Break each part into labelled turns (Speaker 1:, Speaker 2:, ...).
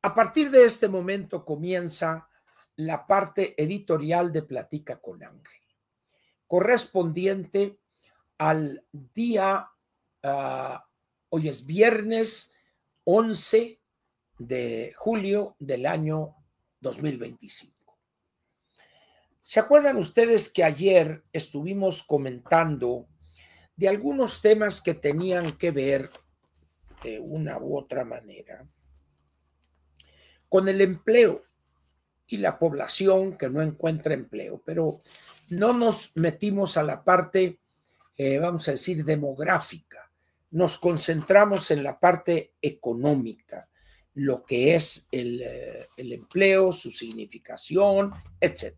Speaker 1: A partir de este momento comienza la parte editorial de Platica con Ángel, correspondiente al día, hoy es viernes 11 de julio del año 2025. ¿Se acuerdan ustedes que ayer estuvimos comentando de algunos temas que tenían que ver de una u otra manera con el empleo y la población que no encuentra empleo? Pero no nos metimos a la parte, vamos a decir, demográfica. Nos concentramos en la parte económica, lo que es el empleo, su significación, etc.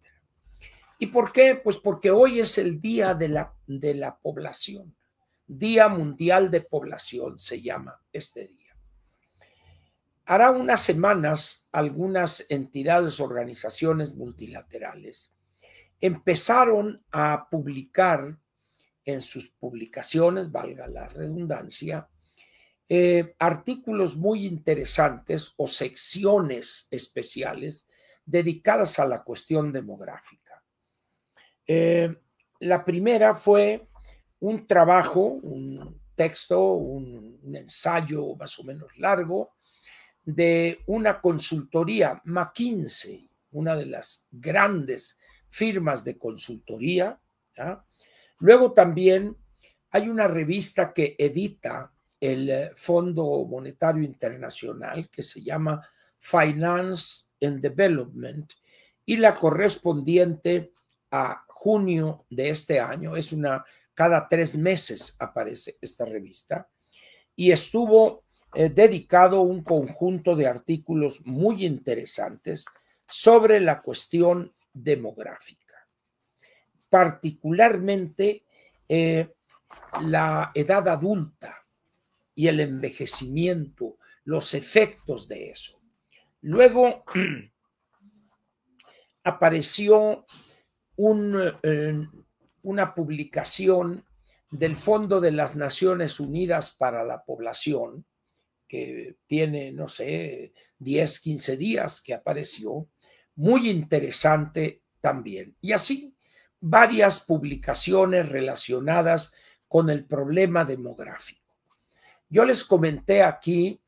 Speaker 1: ¿Y por qué? Pues porque hoy es el Día de la Población. Día Mundial de Población se llama este día. Hará unas semanas, algunas entidades, organizaciones multilaterales empezaron a publicar en sus publicaciones, valga la redundancia, artículos muy interesantes o secciones especiales dedicadas a la cuestión demográfica. La primera fue un trabajo, un texto, un ensayo más o menos largo, de una consultoría, McKinsey, una de las grandes firmas de consultoría. ¿Ya? Luego también hay una revista que edita el Fondo Monetario Internacional que se llama Finance and Development, y la correspondiente a junio de este año, cada 3 meses aparece esta revista, y estuvo dedicado un conjunto de artículos muy interesantes sobre la cuestión demográfica, particularmente la edad adulta y el envejecimiento, los efectos de eso. Luego apareció una publicación del Fondo de las Naciones Unidas para la Población, que tiene, no sé, 10, 15 días que apareció, muy interesante también. Y así varias publicaciones relacionadas con el problema demográfico. Yo les comenté aquí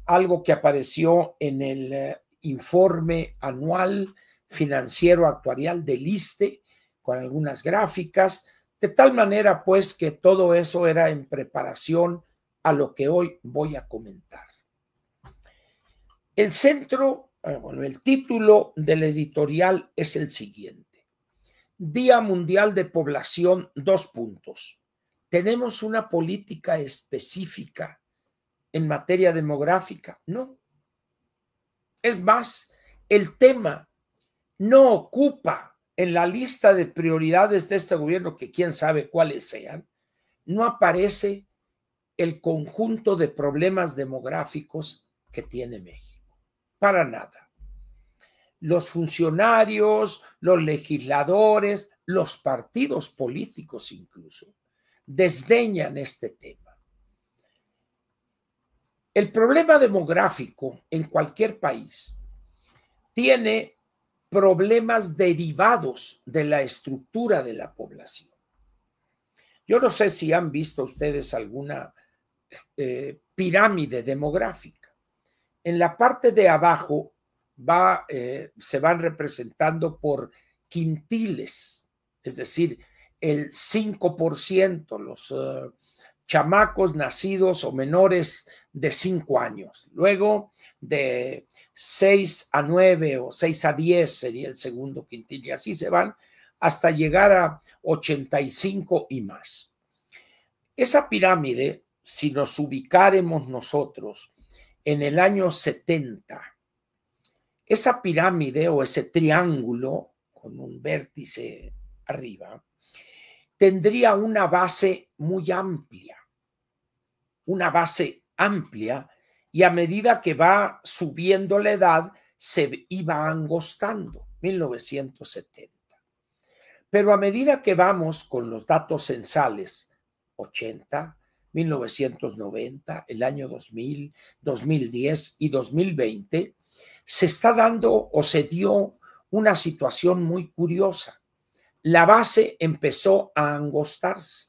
Speaker 1: algo que apareció en el informe anual financiero actuarial del ISSSTE, con algunas gráficas, de tal manera pues que todo eso era en preparación a lo que hoy voy a comentar. El centro, bueno, el título del editorial es el siguiente: Día Mundial de Población, 2 puntos. ¿Tenemos una política específica en materia demográfica? No. Es más, el tema no ocupa en la lista de prioridades de este gobierno, que quién sabe cuáles sean, no aparece el conjunto de problemas demográficos que tiene México. Para nada. Los funcionarios, los legisladores, los partidos políticos incluso, desdeñan este tema. El problema demográfico en cualquier país tiene problemas derivados de la estructura de la población. Yo no sé si han visto ustedes alguna pirámide demográfica. En la parte de abajo se van representando por quintiles, es decir, el 5%, los chamacos nacidos o menores de 5 años. Luego de 6 a 9 o 6 a 10 sería el segundo quintil, y así se van hasta llegar a 85 y más. Esa pirámide, si nos ubicáremos nosotros en el año 70, esa pirámide o ese triángulo con un vértice arriba tendría una base muy amplia, y a medida que va subiendo la edad se iba angostando. 1970. Pero a medida que vamos con los datos censales, 80, 1990, el año 2000, 2010 y 2020, se está dando o se dio una situación muy curiosa. La base empezó a angostarse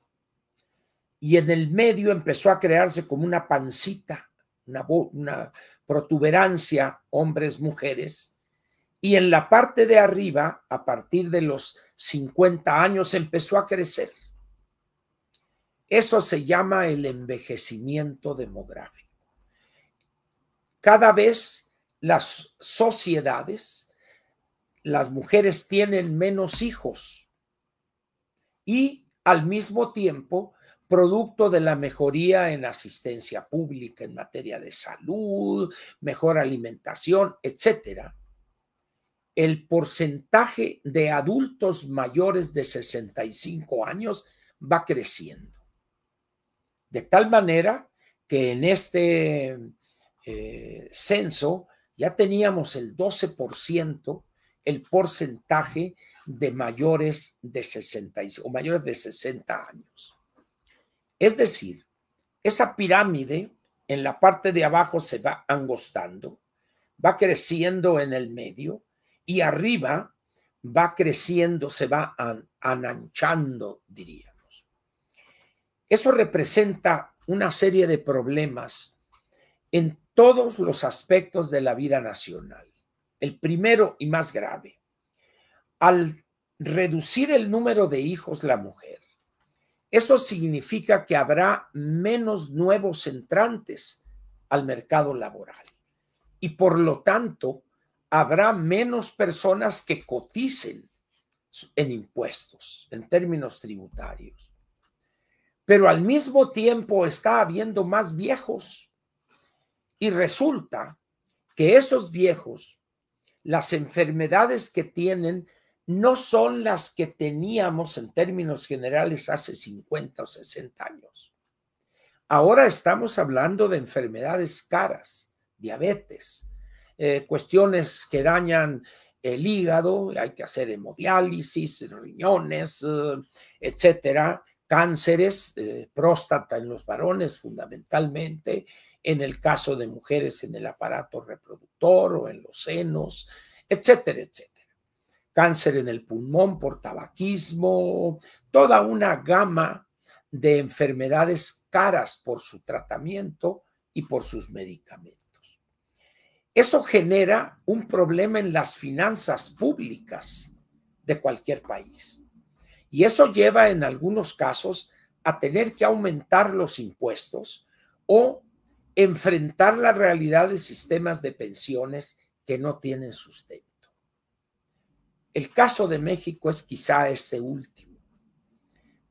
Speaker 1: y en el medio empezó a crearse como una pancita, una protuberancia, hombres, mujeres, y en la parte de arriba, a partir de los 50 años, empezó a crecer. Eso se llama el envejecimiento demográfico. Cada vez las sociedades, las mujeres tienen menos hijos y al mismo tiempo, producto de la mejoría en asistencia pública en materia de salud, mejor alimentación, etcétera, el porcentaje de adultos mayores de 65 años va creciendo. De tal manera que en este censo ya teníamos el 12% el porcentaje de mayores de 65 o mayores de 60 años. Es decir, esa pirámide en la parte de abajo se va angostando, va creciendo en el medio y arriba va creciendo, se va ananchando, diríamos. Eso representa una serie de problemas en todos los aspectos de la vida nacional. El primero y más grave, al reducir el número de hijos la mujer, eso significa que habrá menos nuevos entrantes al mercado laboral y por lo tanto habrá menos personas que coticen en impuestos, en términos tributarios. Pero al mismo tiempo está habiendo más viejos y resulta que esos viejos, las enfermedades que tienen no son las que teníamos en términos generales hace 50 o 60 años. Ahora estamos hablando de enfermedades caras, diabetes, cuestiones que dañan el hígado, hay que hacer hemodiálisis, riñones, etcétera, cánceres, próstata en los varones fundamentalmente, en el caso de mujeres en el aparato reproductor o en los senos, etcétera, etcétera. Cáncer en el pulmón por tabaquismo, toda una gama de enfermedades caras por su tratamiento y por sus medicamentos. Eso genera un problema en las finanzas públicas de cualquier país. Y eso lleva en algunos casos a tener que aumentar los impuestos o enfrentar la realidad de sistemas de pensiones que no tienen sustento. El caso de México es quizá este último.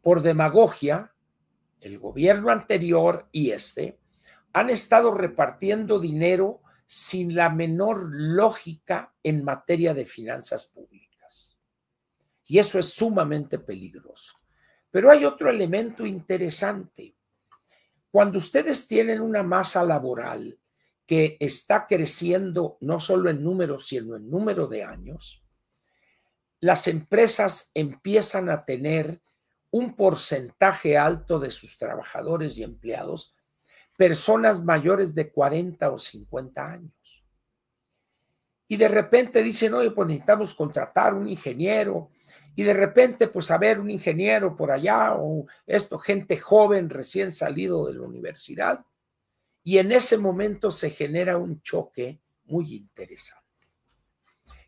Speaker 1: Por demagogia, el gobierno anterior y han estado repartiendo dinero sin la menor lógica en materia de finanzas públicas. Y eso es sumamente peligroso. Pero hay otro elemento interesante. Cuando ustedes tienen una masa laboral que está creciendo no solo en número, sino en número de años, las empresas empiezan a tener un porcentaje alto de sus trabajadores y empleados, personas mayores de 40 o 50 años. Y de repente dicen, oye, pues necesitamos contratar un ingeniero. Y de repente, pues a ver, un ingeniero por allá o gente joven recién salido de la universidad. Y en ese momento se genera un choque muy interesante.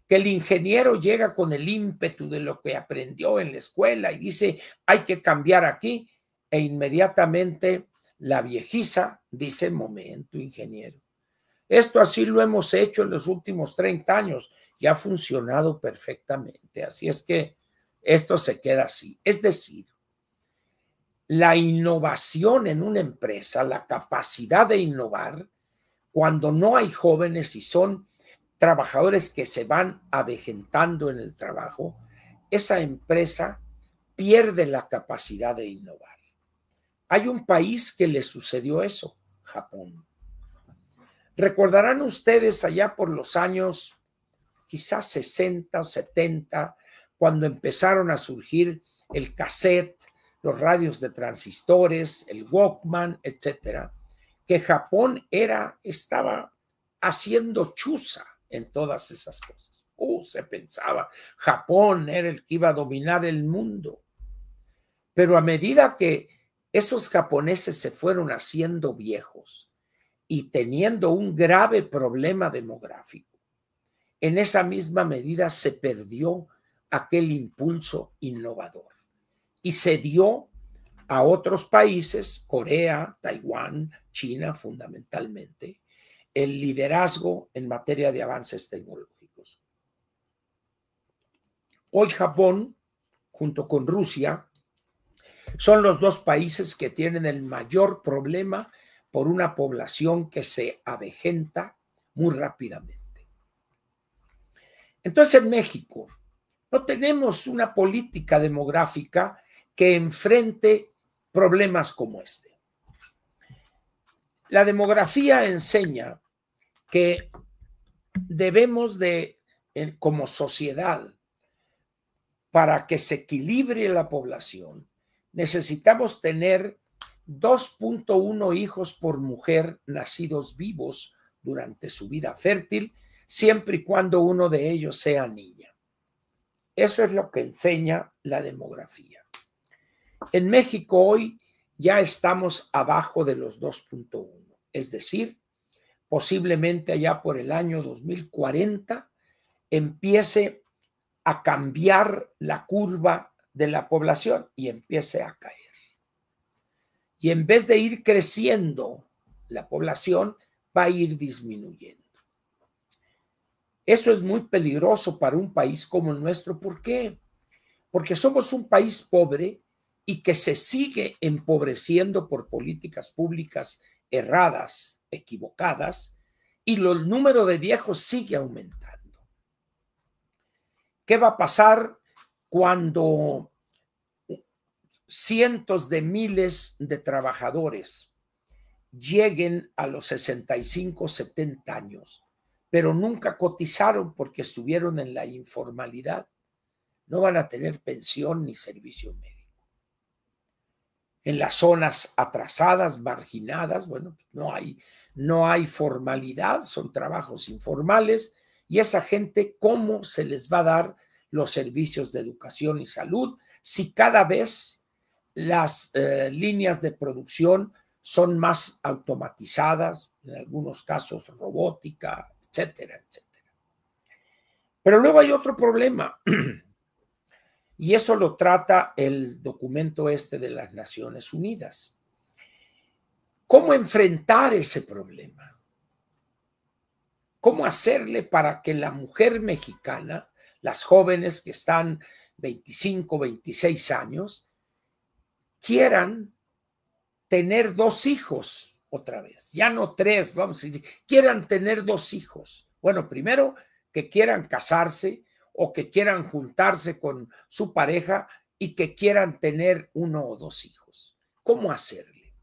Speaker 1: Que el ingeniero llega con el ímpetu de lo que aprendió en la escuela y dice, hay que cambiar aquí, e inmediatamente la viejiza dice, momento, ingeniero, esto así lo hemos hecho en los últimos 30 años y ha funcionado perfectamente, así es que esto se queda así. Es decir, la innovación en una empresa, la capacidad de innovar, cuando no hay jóvenes y son trabajadores que se van avejentando en el trabajo, esa empresa pierde la capacidad de innovar. Hay un país que le sucedió eso, Japón. Recordarán ustedes allá por los años quizás 60 o 70, cuando empezaron a surgir el cassette, los radios de transistores, el Walkman, etcétera, que Japón estaba haciendo chuza en todas esas cosas. Se pensaba, Japón era el que iba a dominar el mundo. Pero a medida que esos japoneses se fueron haciendo viejos y teniendo un grave problema demográfico, en esa misma medida se perdió aquel impulso innovador y se dio a otros países, Corea, Taiwán, China fundamentalmente, el liderazgo en materia de avances tecnológicos. Hoy Japón, junto con Rusia, son los dos países que tienen el mayor problema por una población que se avejenta muy rápidamente. Entonces en México no tenemos una política demográfica que enfrente problemas como este. La demografía enseña que debemos de, como sociedad, para que se equilibre la población, necesitamos tener 2.1 hijos por mujer nacidos vivos durante su vida fértil, siempre y cuando uno de ellos sea niña. Eso es lo que enseña la demografía. En México hoy ya estamos abajo de los 2.1, es decir, posiblemente allá por el año 2040 empiece a cambiar la curva de la población y empiece a caer. Y en vez de ir creciendo, la población va a ir disminuyendo. Eso es muy peligroso para un país como el nuestro. ¿Por qué? Porque somos un país pobre y que se sigue empobreciendo por políticas públicas erradas, equivocadas, y el número de viejos sigue aumentando. ¿Qué va a pasar cuando cientos de miles de trabajadores lleguen a los 65, 70 años, pero nunca cotizaron porque estuvieron en la informalidad? No van a tener pensión ni servicio médico. En las zonas atrasadas, marginadas, bueno, no hay formalidad, son trabajos informales, y esa gente, ¿cómo se les va a dar los servicios de educación y salud si cada vez las líneas de producción son más automatizadas, en algunos casos robótica, etcétera, etcétera? Pero luego hay otro problema, y eso lo trata el documento de las Naciones Unidas. ¿Cómo enfrentar ese problema? ¿Cómo hacerle para que la mujer mexicana, las jóvenes que están 25, 26 años, quieran tener 2 hijos otra vez? Ya no 3, vamos a decir, quieran tener 2 hijos. Bueno, primero que quieran casarse o que quieran juntarse con su pareja y que quieran tener 1 o 2 hijos. ¿Cómo hacerle?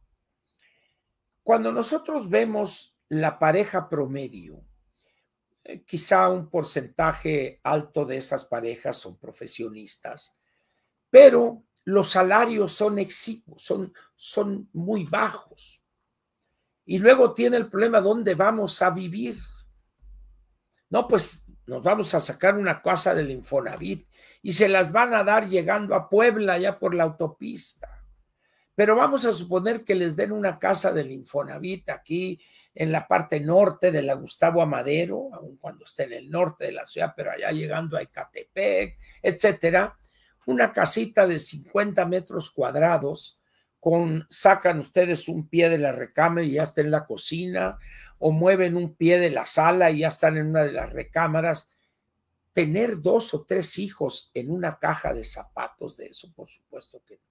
Speaker 1: Cuando nosotros vemos la pareja promedio, quizá un porcentaje alto de esas parejas son profesionistas, pero los salarios son exiguos, son muy bajos. Y luego tiene el problema, ¿dónde vamos a vivir? No, pues nos vamos a sacar una casa del Infonavit y se las van a dar llegando a Puebla, ya por la autopista. Pero vamos a suponer que les den una casa del Infonavit aquí en la parte norte de la Gustavo Amadero, aun cuando esté en el norte de la ciudad, pero allá llegando a Ecatepec, etcétera. Una casita de 50 metros cuadrados, sacan ustedes un pie de la recámara y ya está en la cocina, o mueven un pie de la sala y ya están en una de las recámaras. Tener 2 o 3 hijos en una caja de zapatos de eso, por supuesto que no.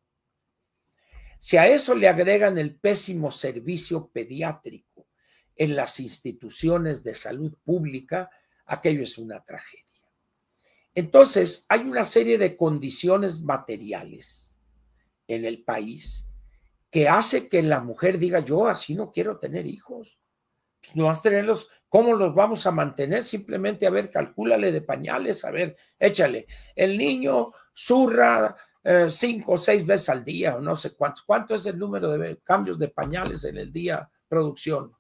Speaker 1: Si a eso le agregan el pésimo servicio pediátrico en las instituciones de salud pública, aquello es una tragedia. Entonces, hay una serie de condiciones materiales en el país que hace que la mujer diga, yo así no quiero tener hijos. No vas a tenerlos, ¿cómo los vamos a mantener? Simplemente, a ver, calcúlale de pañales, a ver, échale. El niño zurra 5 o 6 veces al día, o no sé cuántos. ¿Cuánto es el número de cambios de pañales en el día, producción?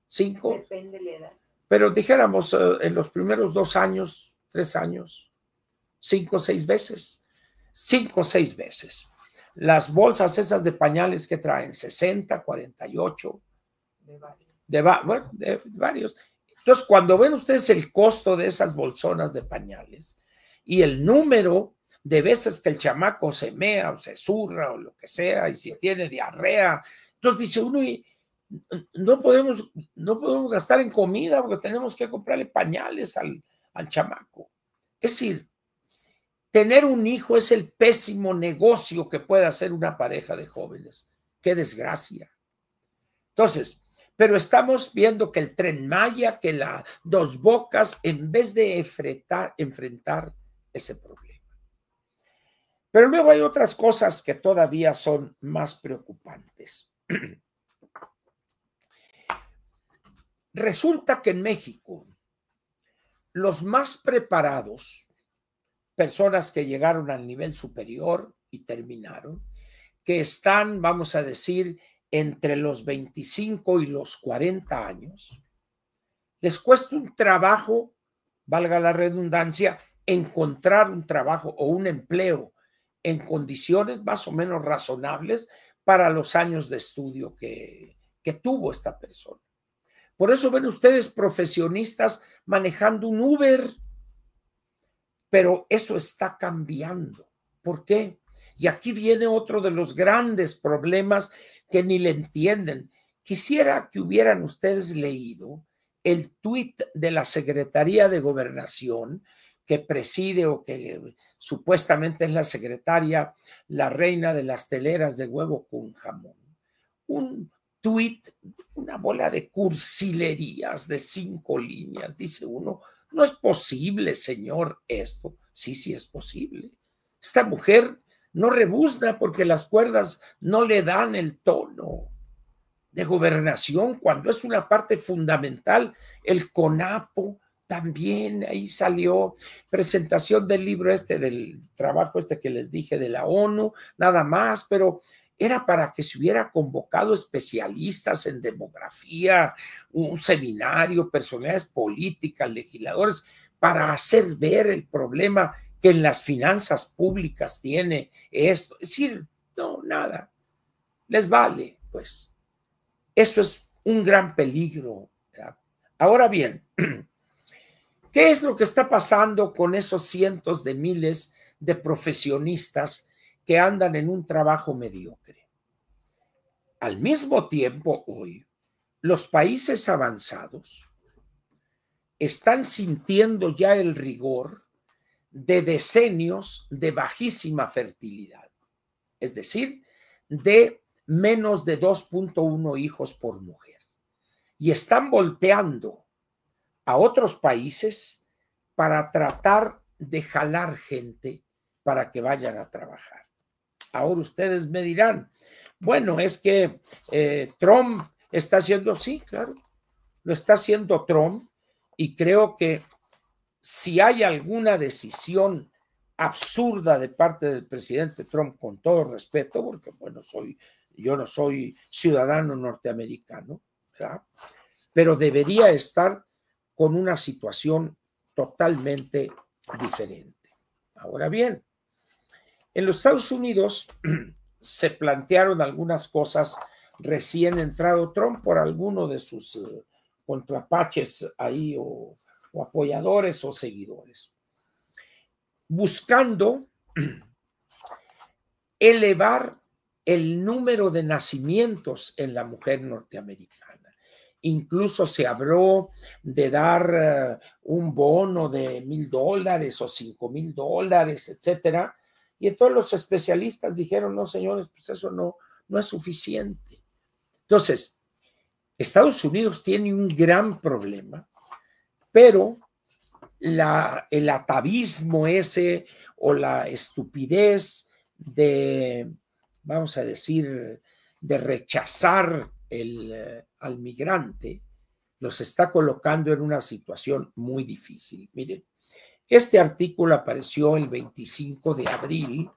Speaker 1: 5.
Speaker 2: Depende de la edad.
Speaker 1: pero dijéramos en los primeros 2 años, 3 años, 5 o 6 veces. 5 o 6 veces. Las bolsas esas de pañales que traen 60, 48. De varios. Entonces, cuando ven ustedes el costo de esas bolsonas de pañales y el número de veces que el chamaco se mea o se zurra o lo que sea, y si tiene diarrea, entonces dice uno, no podemos gastar en comida porque tenemos que comprarle pañales al chamaco. Es decir, tener un hijo es el pésimo negocio que puede hacer una pareja de jóvenes. ¡Qué desgracia! Entonces, pero estamos viendo que el Tren Maya, que la Dos Bocas, en vez de enfrentar ese problema. Pero luego hay otras cosas que todavía son más preocupantes. Resulta que en México, los más preparados, personas que llegaron al nivel superior y terminaron, que están, vamos a decir, entre los 25 y los 40 años, les cuesta un trabajo, valga la redundancia, encontrar un trabajo o un empleo en condiciones más o menos razonables para los años de estudio que tuvo esta persona. Por eso ven ustedes profesionistas manejando un Uber, pero eso está cambiando. ¿Por qué? Y aquí viene otro de los grandes problemas que ni le entienden. Quisiera que hubieran ustedes leído el tuit de la Secretaría de Gobernación que preside o que supuestamente es la secretaria, la reina de las teleras de huevo con jamón. Un tuit, una bola de cursilerías de 5 líneas. Dice uno, no es posible, señor, esto. Sí, sí es posible. Esta mujer no rebuzna porque las cuerdas no le dan el tono de gobernación cuando es una parte fundamental. El CONAPO también, ahí salió presentación del libro del trabajo que les dije de la ONU, nada más, pero era para que se hubiera convocado especialistas en demografía, un seminario, personalidades políticas, legisladores, para hacer ver el problema que en las finanzas públicas tiene esto. Es decir, no, nada. Les vale, pues. Eso es un gran peligro, ¿verdad? Ahora bien, ¿qué es lo que está pasando con esos cientos de miles de profesionistas que andan en un trabajo mediocre? Al mismo tiempo, hoy, los países avanzados están sintiendo ya el rigor de decenios de bajísima fertilidad, es decir, de menos de 2.1 hijos por mujer. Y están volteando a otros países para tratar de jalar gente para que vayan a trabajar. Ahora ustedes me dirán, bueno, es que Trump está haciendo, sí, claro, lo está haciendo Trump, y creo que si hay alguna decisión absurda de parte del presidente Trump, con todo respeto, porque bueno, yo no soy ciudadano norteamericano, ¿verdad? Pero debería estar con una situación totalmente diferente. Ahora bien, en los Estados Unidos se plantearon algunas cosas recién entrado Trump por alguno de sus contrapaches ahí o apoyadores o seguidores, buscando elevar el número de nacimientos en la mujer norteamericana. Incluso se habló de dar un bono de $1,000 o $5,000, etcétera. Y entonces los especialistas dijeron, no, señores, pues eso no es suficiente. Entonces, Estados Unidos tiene un gran problema, pero el atavismo ese o la estupidez de, vamos a decir, de rechazar al migrante, los está colocando en una situación muy difícil. Miren, este artículo apareció el 25 de abril.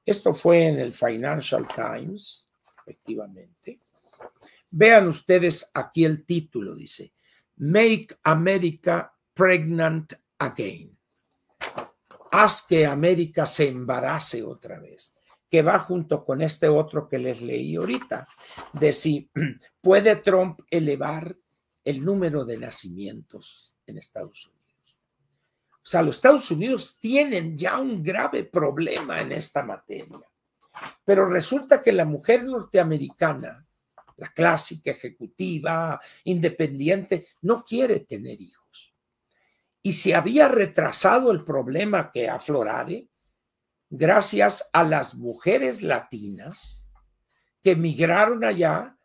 Speaker 1: Esto fue en el Financial Times, efectivamente. Vean ustedes aquí el título, dice, Make America Pregnant Again. Haz que América se embarace otra vez, que va junto con este otro que les leí ahorita, de si puede Trump elevar el número de nacimientos en Estados Unidos. O sea, los Estados Unidos tienen ya un grave problema en esta materia, pero resulta que la mujer norteamericana, la clásica, ejecutiva, independiente, no quiere tener hijos. Y se había retrasado el problema que aflorare gracias a las mujeres latinas que migraron allá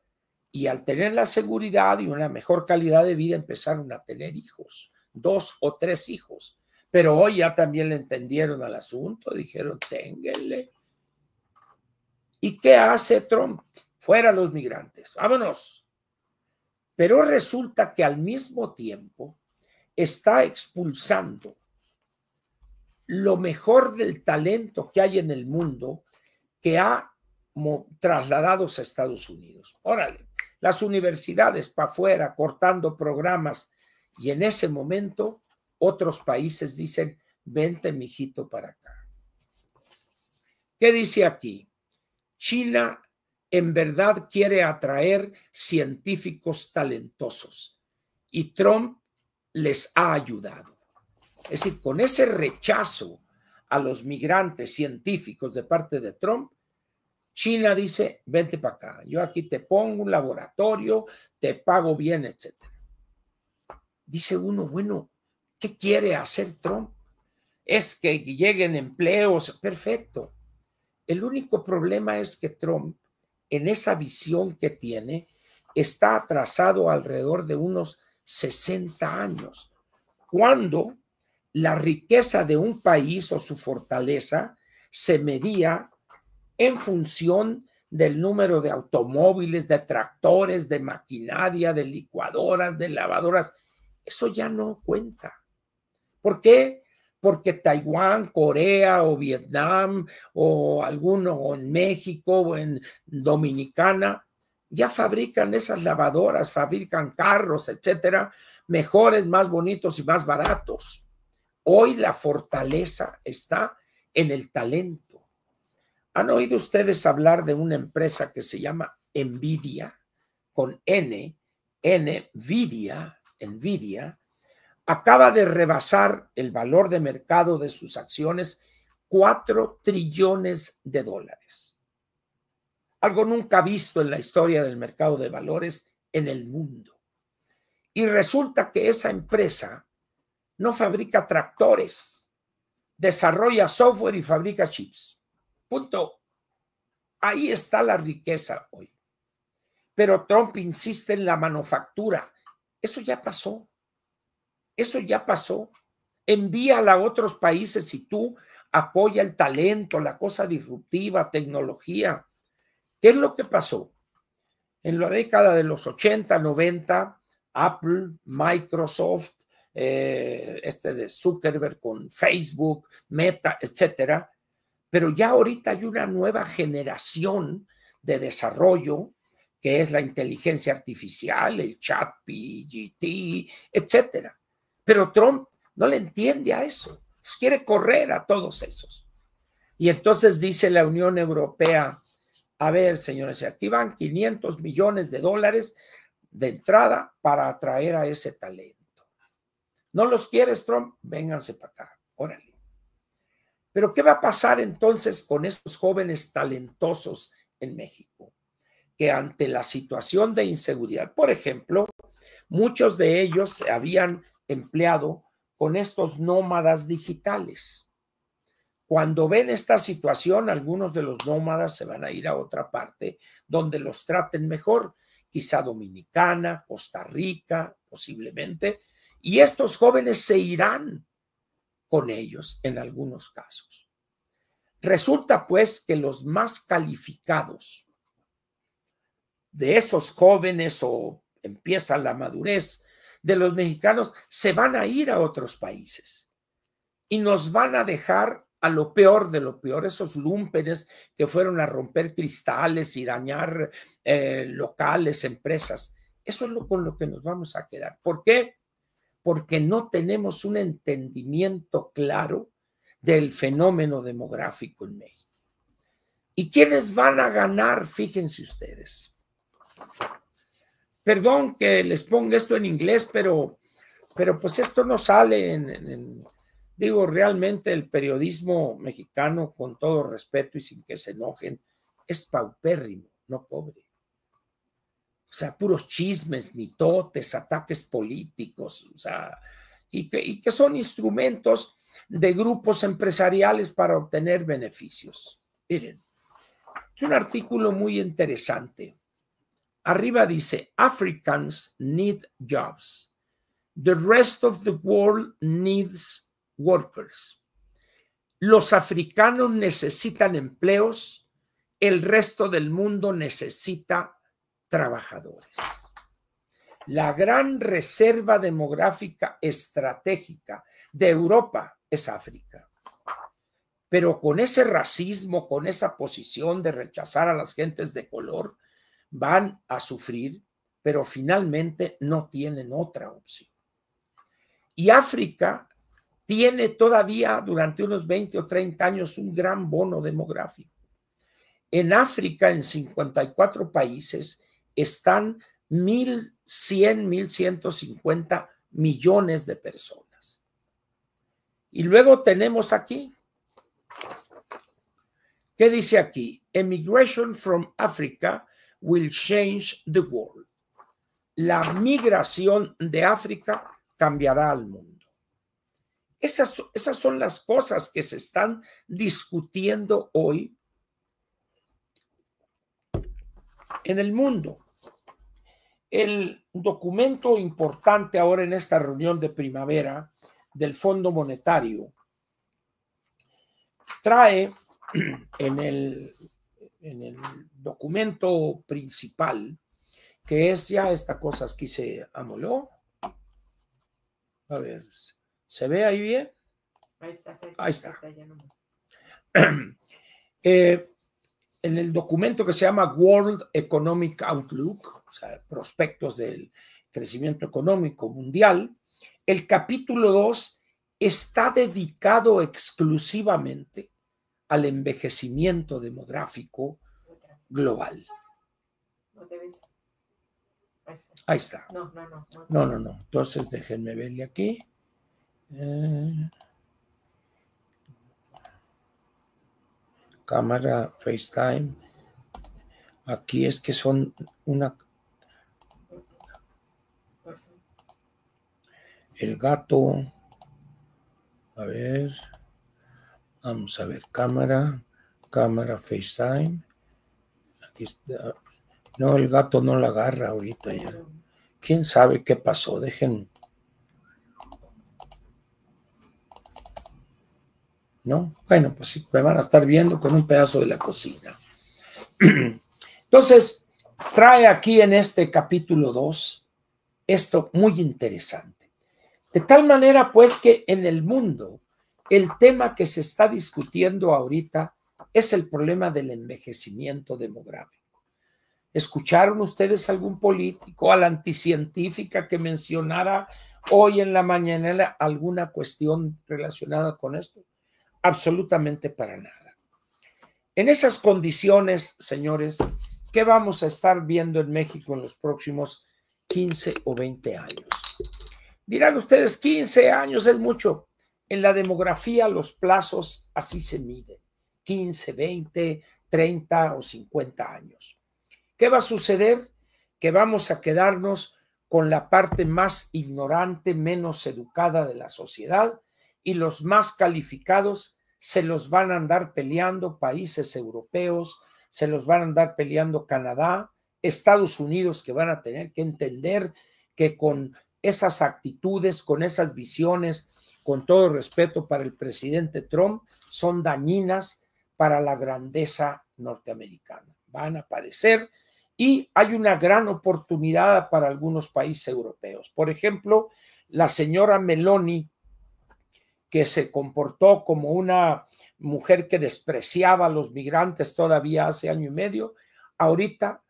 Speaker 1: y al tener la seguridad y una mejor calidad de vida empezaron a tener hijos, 2 o 3 hijos. Pero hoy ya también le entendieron al asunto, dijeron, ténganle. ¿Y qué hace Trump? Fuera los migrantes, vámonos. Pero resulta que al mismo tiempo está expulsando lo mejor del talento que hay en el mundo que ha trasladados a Estados Unidos. Órale, las universidades para afuera cortando programas y en ese momento otros países dicen, vente mijito para acá. ¿Qué dice aquí? China en verdad quiere atraer científicos talentosos y Trump les ha ayudado. Es decir, con ese rechazo a los migrantes científicos de parte de Trump, China dice, vente para acá, yo aquí te pongo un laboratorio, te pago bien, etc. Dice uno, bueno, ¿qué quiere hacer Trump? Es que lleguen empleos, perfecto. El único problema es que Trump, en esa visión que tiene, está atrasado alrededor de unos 60 años, cuando la riqueza de un país o su fortaleza se medía en función del número de automóviles, de tractores, de maquinaria, de licuadoras, de lavadoras. Eso ya no cuenta. ¿Por qué? Porque Taiwán, Corea o Vietnam o alguno o en México o en Dominicana ya fabrican esas lavadoras, fabrican carros, etcétera, mejores, más bonitos y más baratos. Hoy la fortaleza está en el talento. ¿Han oído ustedes hablar de una empresa que se llama Nvidia, con Nvidia, acaba de rebasar el valor de mercado de sus acciones $4 trillones? Algo nunca visto en la historia del mercado de valores en el mundo. Y resulta que esa empresa no fabrica tractores, desarrolla software y fabrica chips. Punto. Ahí está la riqueza hoy. Pero Trump insiste en la manufactura. Eso ya pasó. Eso ya pasó. Envíala a otros países y tú apoya el talento, la cosa disruptiva, tecnología. ¿Qué es lo que pasó? En la década de los 80, 90, Apple, Microsoft, de Zuckerberg con Facebook, Meta, etcétera. Pero ya ahorita hay una nueva generación de desarrollo que es la inteligencia artificial, el chat GPT, etcétera. Pero Trump no le entiende a eso. Quiere correr a todos esos. Y entonces dice la Unión Europea, a ver, señores, aquí van $500 millones de entrada para atraer a ese talento. ¿No los quieres, Trump? Vénganse para acá, órale. Pero ¿qué va a pasar entonces con estos jóvenes talentosos en México? Que ante la situación de inseguridad, por ejemplo, muchos de ellos se habían empleado con estos nómadas digitales. Cuando ven esta situación, algunos de los nómadas se van a ir a otra parte donde los traten mejor, quizá Dominicana, Costa Rica, posiblemente, y estos jóvenes se irán con ellos en algunos casos. Resulta pues que los más calificados de esos jóvenes o empieza la madurez de los mexicanos se van a ir a otros países y nos van a dejar a lo peor de lo peor, esos lúmpenes que fueron a romper cristales y dañar locales, empresas. Eso es con lo que nos vamos a quedar. ¿Por qué? Porque no tenemos un entendimiento claro del fenómeno demográfico en México. ¿Y quiénes van a ganar? Fíjense ustedes. Perdón que les ponga esto en inglés, pero pues esto no sale digo, realmente el periodismo mexicano, con todo respeto y sin que se enojen, es paupérrimo, no pobre. O sea, puros chismes, mitotes, ataques políticos, o sea, y que son instrumentos de grupos empresariales para obtener beneficios. Miren, es un artículo muy interesante. Arriba dice, Africans need jobs. The rest of the world needs workers. Los africanos necesitan empleos, el resto del mundo necesita trabajadores. La gran reserva demográfica estratégica de Europa es África. Pero con ese racismo, con esa posición de rechazar a las gentes de color, van a sufrir, pero finalmente no tienen otra opción. Y África tiene todavía durante unos 20 o 30 años un gran bono demográfico. En África, en 54 países, están 1.100, 1.150 millones de personas. Y luego tenemos aquí, ¿qué dice aquí? Emigration from Africa will change the world. La migración de África cambiará al mundo. Esas son las cosas que se están discutiendo hoy en el mundo. El documento importante ahora en esta reunión de primavera del Fondo Monetario trae en el documento principal, que es ya esta cosa aquí se amoló. A ver, ¿se ve ahí bien? Ahí está. En el documento que se llama World Economic Outlook, o sea, prospectos del crecimiento económico mundial, el capítulo 2 está dedicado exclusivamente al envejecimiento demográfico global. Ahí está. No. Entonces déjenme verle aquí. Cámara, FaceTime. Aquí es que son una... El gato. A ver. Vamos a ver. Cámara, FaceTime. Aquí está. No, el gato no la agarra ahorita ya. ¿Quién sabe qué pasó? Dejen. ¿No? Bueno, pues sí, me van a estar viendo con un pedazo de la cocina. Entonces, trae aquí en este capítulo 2 esto muy interesante. De tal manera, pues, que en el mundo el tema que se está discutiendo ahorita es el problema del envejecimiento demográfico. ¿Escucharon ustedes algún político, a la anticientífica que mencionara hoy en la mañanera alguna cuestión relacionada con esto? Absolutamente para nada. En esas condiciones, señores, ¿qué vamos a estar viendo en México en los próximos 15 o 20 años? Dirán ustedes, 15 años es mucho. En la demografía los plazos así se miden, 15, 20, 30 o 50 años. ¿Qué va a suceder? Que vamos a quedarnos con la parte más ignorante, menos educada de la sociedad, y los más calificados se los van a andar peleando países europeos, se los van a andar peleando Canadá, Estados Unidos, que van a tener que entender que con esas actitudes, con esas visiones, con todo respeto para el presidente Trump, son dañinas para la grandeza norteamericana. Van a aparecer y hay una gran oportunidad para algunos países europeos. Por ejemplo, la señora Meloni, que se comportó como una mujer que despreciaba a los migrantes todavía hace año y medio, ahorita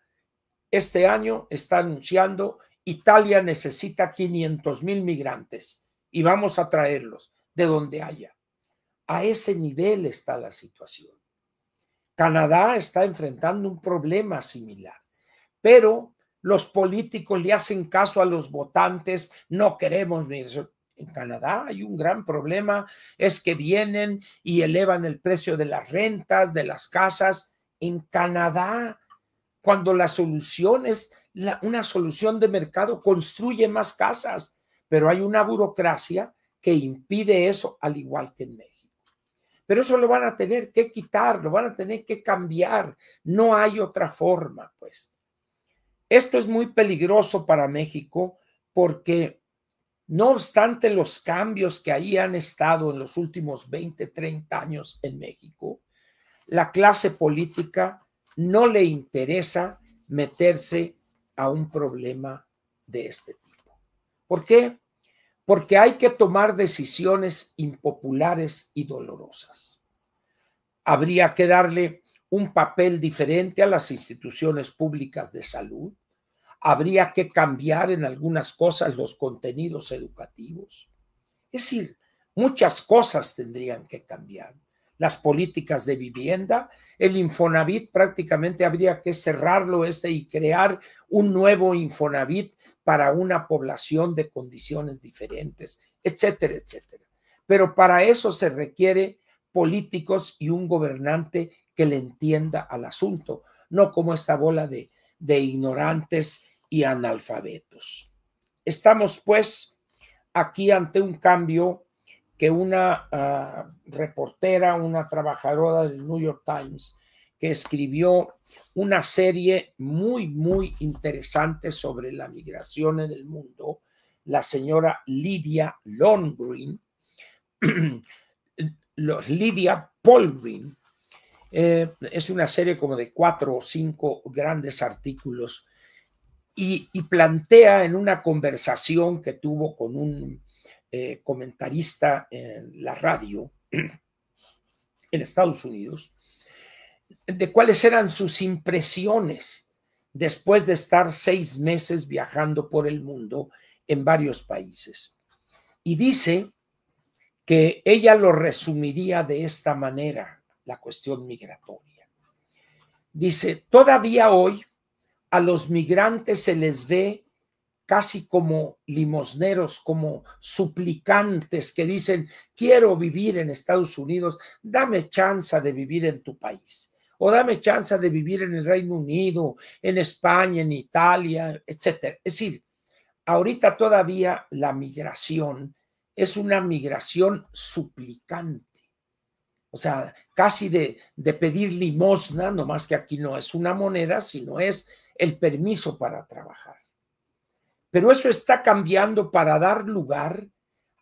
Speaker 1: este año está anunciando Italia necesita 500,000 migrantes y vamos a traerlos de donde haya. A ese nivel está la situación. Canadá está enfrentando un problema similar, pero los políticos le hacen caso a los votantes, no queremos migración. En Canadá hay un gran problema, es que vienen y elevan el precio de las rentas, de las casas. En Canadá, cuando la solución es una solución de mercado, construye más casas, pero hay una burocracia que impide eso, al igual que en México. Pero eso lo van a tener que quitar, lo van a tener que cambiar. No hay otra forma, pues. Esto es muy peligroso para México porque, no obstante los cambios que ahí han estado en los últimos 20, 30 años en México, la clase política no le interesa meterse a un problema de este tipo. ¿Por qué? Porque hay que tomar decisiones impopulares y dolorosas. Habría que darle un papel diferente a las instituciones públicas de salud. Habría que cambiar en algunas cosas los contenidos educativos. Es decir, muchas cosas tendrían que cambiar. Las políticas de vivienda, el Infonavit prácticamente habría que cerrarlo y crear un nuevo Infonavit para una población de condiciones diferentes, etcétera, etcétera. Pero para eso se requiere políticos y un gobernante que le entienda al asunto, no como esta bola de ignorantes y analfabetos. Estamos pues aquí ante un cambio que una reportera, una trabajadora del New York Times, que escribió una serie muy, muy interesante sobre la migración en el mundo, la señora Lydia Longgreen, Lydia Polgreen, es una serie como de 4 o 5 grandes artículos y plantea en una conversación que tuvo con un comentarista en la radio en Estados Unidos, de cuáles eran sus impresiones después de estar 6 meses viajando por el mundo en varios países. Y dice que ella lo resumiría de esta manera, la cuestión migratoria. Dice, todavía hoy a los migrantes se les ve casi como limosneros, como suplicantes que dicen, quiero vivir en Estados Unidos, dame chance de vivir en tu país, o dame chance de vivir en el Reino Unido, en España, en Italia, etcétera. Es decir, ahorita todavía la migración es una migración suplicante. O sea, casi de pedir limosna, nomás que aquí no es una moneda, sino es el permiso para trabajar. Pero eso está cambiando para dar lugar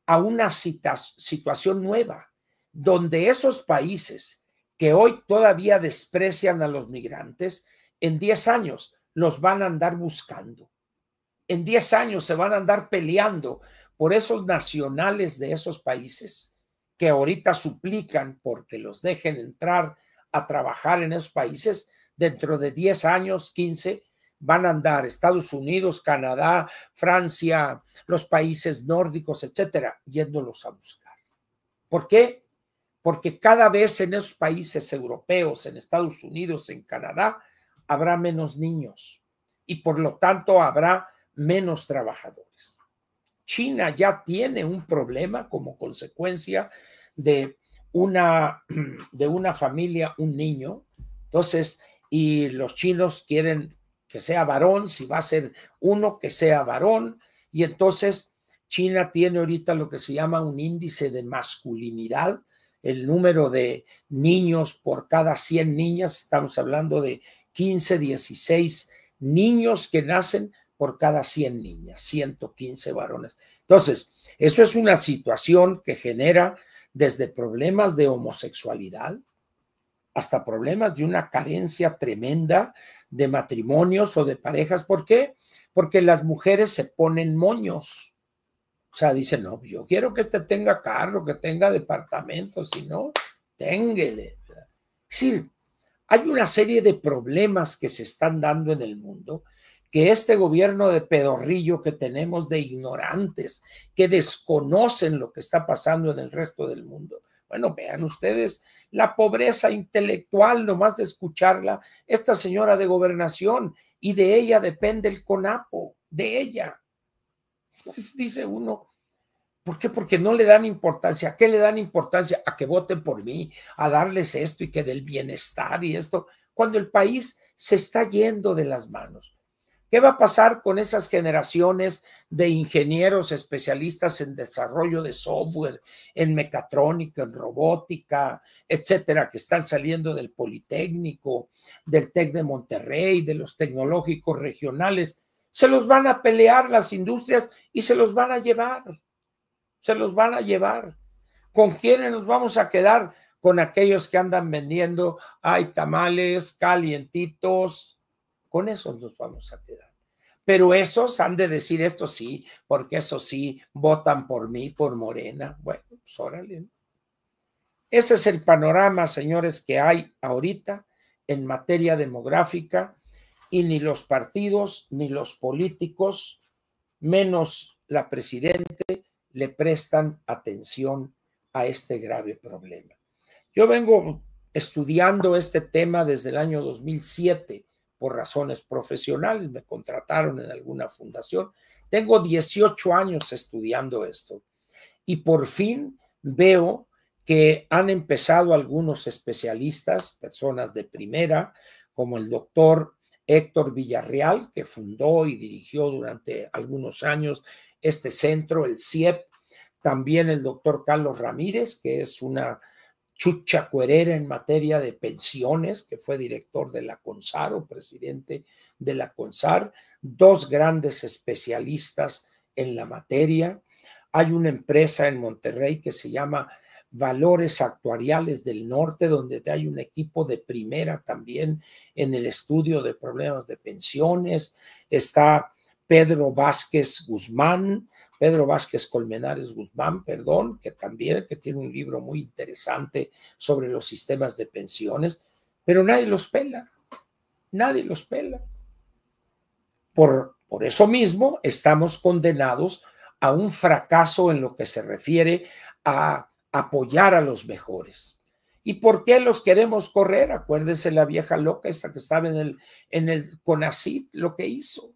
Speaker 1: a una situación nueva, donde esos países que hoy todavía desprecian a los migrantes, en 10 años los van a andar buscando. En 10 años se van a andar peleando por esos nacionales de esos países que ahorita suplican porque los dejen entrar a trabajar en esos países. Dentro de 10 años, 15, van a andar Estados Unidos, Canadá, Francia, los países nórdicos, etcétera, yéndolos a buscar. ¿Por qué? Porque cada vez en esos países europeos, en Estados Unidos, en Canadá, habrá menos niños y por lo tanto habrá menos trabajadores. China ya tiene un problema como consecuencia de una familia, un niño. Entonces, y los chinos quieren que sea varón, si va a ser uno, que sea varón. Y entonces China tiene ahorita lo que se llama un índice de masculinidad, el número de niños por cada 100 niñas, estamos hablando de 15, 16 niños que nacen por cada 100 niñas, 115 varones. Entonces, eso es una situación que genera desde problemas de homosexualidad hasta problemas de una carencia tremenda de matrimonios o de parejas. ¿Por qué? Porque las mujeres se ponen moños. O sea, dicen, no, yo quiero que este tenga carro, que tenga departamento, si no, ténguele. Es decir, hay una serie de problemas que se están dando en el mundo que este gobierno de pedorrillo que tenemos, de ignorantes, que desconocen lo que está pasando en el resto del mundo. Bueno, vean ustedes la pobreza intelectual, nomás de escucharla, esta señora de gobernación, y de ella depende el CONAPO, de ella. Entonces dice uno, ¿por qué? Porque no le dan importancia. ¿A qué le dan importancia? A que voten por mí, a darles esto y que del bienestar y esto, cuando el país se está yendo de las manos. ¿Qué va a pasar con esas generaciones de ingenieros especialistas en desarrollo de software, en mecatrónica, en robótica, etcétera, que están saliendo del Politécnico, del TEC de Monterrey, de los tecnológicos regionales? Se los van a pelear las industrias y se los van a llevar. Se los van a llevar. ¿Con quiénes nos vamos a quedar? Con aquellos que andan vendiendo, hay tamales calientitos. Con esos nos vamos a quedar. Pero esos han de decir esto sí, porque eso sí, votan por mí, por Morena. Bueno, pues órale. Ese es el panorama, señores, que hay ahorita en materia demográfica, y ni los partidos ni los políticos, menos la presidente, le prestan atención a este grave problema. Yo vengo estudiando este tema desde el año 2007 por razones profesionales, me contrataron en alguna fundación. Tengo 18 años estudiando esto y por fin veo que han empezado algunos especialistas, personas de primera, como el doctor Héctor Villarreal, que fundó y dirigió durante algunos años este centro, el CIEP, también el doctor Carlos Ramírez, que es una chucha cuerera en materia de pensiones, que fue director de la CONSAR o presidente de la CONSAR, dos grandes especialistas en la materia. Hay una empresa en Monterrey que se llama Valores Actuariales del Norte, donde hay un equipo de primera también en el estudio de problemas de pensiones. Está Pedro Vázquez Colmenares Guzmán, perdón, que también que tiene un libro muy interesante sobre los sistemas de pensiones, pero nadie los pela, nadie los pela. Por eso mismo estamos condenados a un fracaso en lo que se refiere a apoyar a los mejores. ¿Y por qué los queremos correr? Acuérdense la vieja loca esta que estaba en el CONACYT, lo que hizo.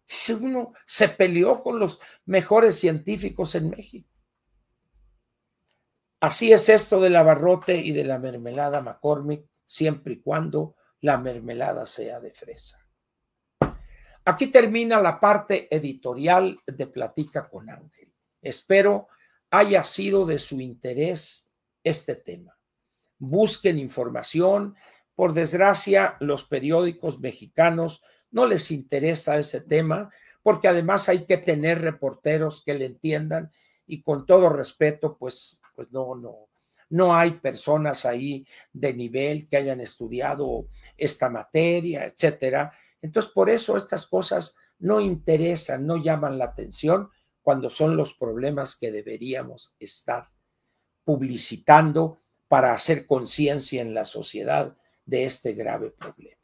Speaker 1: Si uno se peleó con los mejores científicos en México. Así es esto del abarrote y de la mermelada McCormick, siempre y cuando la mermelada sea de fresa. Aquí termina la parte editorial de Platica con Ángel. Espero haya sido de su interés este tema. Busquen información. Por desgracia, los periódicos mexicanos no les interesa ese tema, porque además hay que tener reporteros que le entiendan, y con todo respeto, pues no hay personas ahí de nivel que hayan estudiado esta materia, etcétera. Entonces, por eso estas cosas no interesan, no llaman la atención, cuando son los problemas que deberíamos estar publicitando para hacer conciencia en la sociedad de este grave problema.